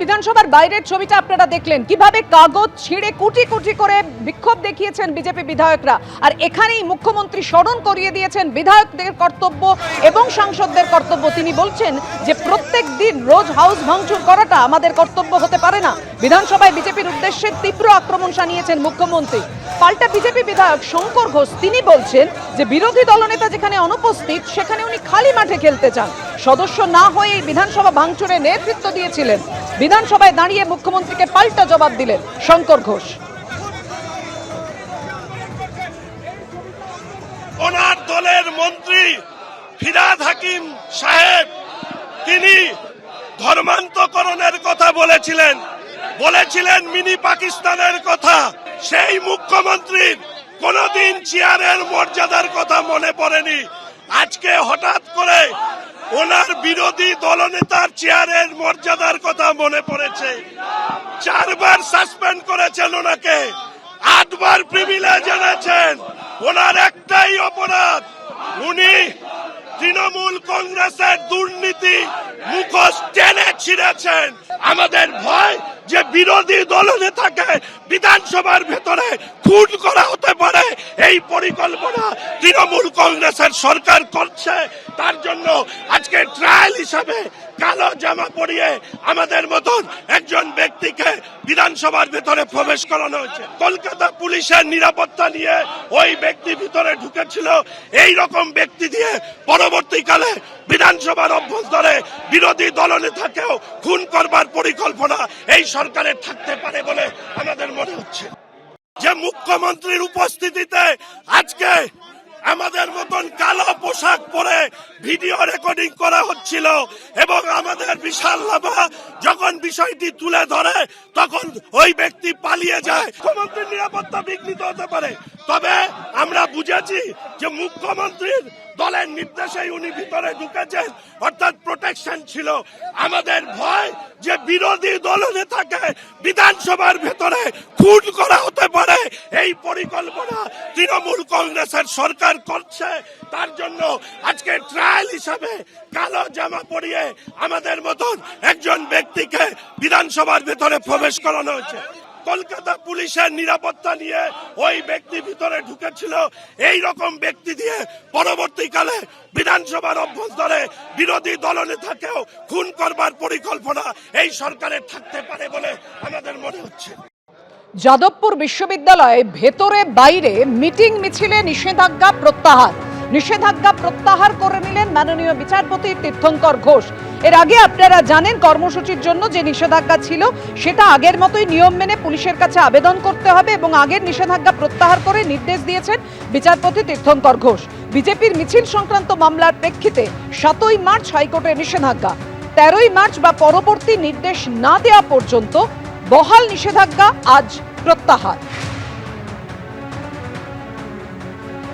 বিধানসভার বাইরের ছবিটা আপনারা দেখলেন কিভাবে কাগজ ছিঁড়ে কুটি কুটি করে বিক্ষোভ দেখিয়েছেন বিজেপি বিধায়করা। আর এখানেই মুখ্যমন্ত্রী স্মরণ করিয়ে দিয়েছেন বিধায়কদের কর্তব্য এবং সাংসদদের কর্তব্য। তিনি বলছেন যে প্রত্যেক দিন রোজ হাউস ভাঙচুর করাটা আমাদের কর্তব্য হতে পারে না। বিধানসভায় বিজেপির উদ্দেশ্যে তীব্র আক্রমণ শানিয়েছেন মুখ্যমন্ত্রী। পাল্টা বিজেপি বিধায়ক শঙ্কর ঘোষ তিনি বলছেন যে বিরোধী দলনেতা যেখানে অনুপস্থিত সেখানে উনি খালি মাঠে খেলতে চান। সদস্য না হয়ে বিধানসভা ভাঙচুরে নেতৃত্ব দিয়েছিলেন। বিধানসভায় দাঁড়িয়ে মুখ্যমন্ত্রীকে পাল্টা জবাব দিলেন শঙ্কর ঘোষ। ওনার দলের মন্ত্রী ফিরহাদ হাকিম সাহেব তিনি ধর্মান্তকরণের কথা বলেছিলেন মিনি পাকিস্তানের কথা। সেই মুখ্যমন্ত্রীর কোনদিন চেয়ারের মর্যাদার কথা মনে পড়েনি। আজকে হঠাৎ করে ওনার বিরোধী দলনেতার চেয়ারের মর্যাদার কথা মনে পড়েছে। 4 বার সাসপেন্ড করেছেন ওনাকে, 8 বার প্রিভিলেজ এনেছেন। ওনার একটাই অপরাধ, উনি তৃণমূল কংগ্রেসের দুর্নীতি মুখোশ টেনে ছিঁড়েছেন। আমাদের ভয় যে বিরোধী দলনেতাকে বিধানসভার ভেতরে খুন করা হতে পারে, এই পরিকল্পনা তৃণমূল কংগ্রেসের সরকার করছে। তার জন্য আজকে ট্রায়াল হিসাবে কালো জামা পরিয়ে আমাদের মতন একজন ব্যক্তিকে বিধানসভার ভেতরে প্রবেশ করানো হয়েছে। কলকাতা পুলিশের নিরাপত্তা নিয়ে ওই ব্যক্তি ভিতরে ঢুকেছিল। এই রকম ব্যক্তি দিয়ে পরবর্তীকালে বিধানসভার অভ্যন্তরে বিরোধী দলনেতাকেও খুন করবার পরিকল্পনা এই সরকারের থাকতে পারে বলে আমাদের মনে হচ্ছে। যে মুখ্যমন্ত্রীর উপস্থিতিতে আজকে আমাদের মতন কালো পোশাক পরে ভিডিও রেকর্ডিং করা হচ্ছিল এবং আমাদের বিশাল লাভা যখন বিষয়টি তুলে ধরে তখন ওই ব্যক্তি পালিয়ে যায়। মুখ্যমন্ত্রীর নিরাপত্তা বিঘ্নিত হতে পারে, তবে আমরা বুঝেছি যে মুখ্যমন্ত্রীর দলের নির্দেশেই উনি ভিতরে ঢুকেছেন, অর্থাৎ প্রোটেকশন ছিল। আমাদের ভয় যে বিরোধী দলনেতাকে বিধানসভার ভেতরে খুন করা হতে পারে, এই পরিকল্পনা তৃণমূল কংগ্রেসের সরকার করছে। তার জন্য আজকে ট্রায়াল হিসাবে কালো জামা পরিয়ে আমাদের মতন একজন ব্যক্তিকে বিধানসভার ভেতরে প্রবেশ করানো হয়েছে। কলকাতা পুলিশের নিরাপত্তা নিয়ে ওই ব্যক্তি ভিতরে ঢুকেছিল। এই রকম ব্যক্তি দিয়ে পরবর্তীকালে বিধানসভার অভ্যন্তরে বিরোধী দলনেতাকেও খুন করবার পরিকল্পনা এই সরকারের থাকতে পারে বলে আমাদের মনে হচ্ছে। যাদবপুর বিশ্ববিদ্যালয়ে ভেতরে বাইরে মিটিং মিছিলে নিষেধাজ্ঞা প্রত্যাহার করে নিলেন মাননীয় বিচারপতি তীর্থঙ্কর ঘোষ। এর আগে আপনারা জানেন কর্মসূচির জন্য যে নিষেধাজ্ঞা ছিল সেটা আগের মতোই নিয়ম মেনে পুলিশের কাছে আবেদন করতে হবে এবং আগের নিষেধাজ্ঞা প্রত্যাহার করে নির্দেশ দিয়েছেন বিচারপতি তীর্থঙ্কর ঘোষ। বিজেপির মিছিল সংক্রান্ত মামলার প্রেক্ষিতে 7ই মার্চ হাইকোর্টের নিষেধাজ্ঞা, 13ই মার্চ বা পরবর্তী নির্দেশ না দেওয়া পর্যন্ত বহাল নিষেধাজ্ঞা আজ প্রত্যাহার।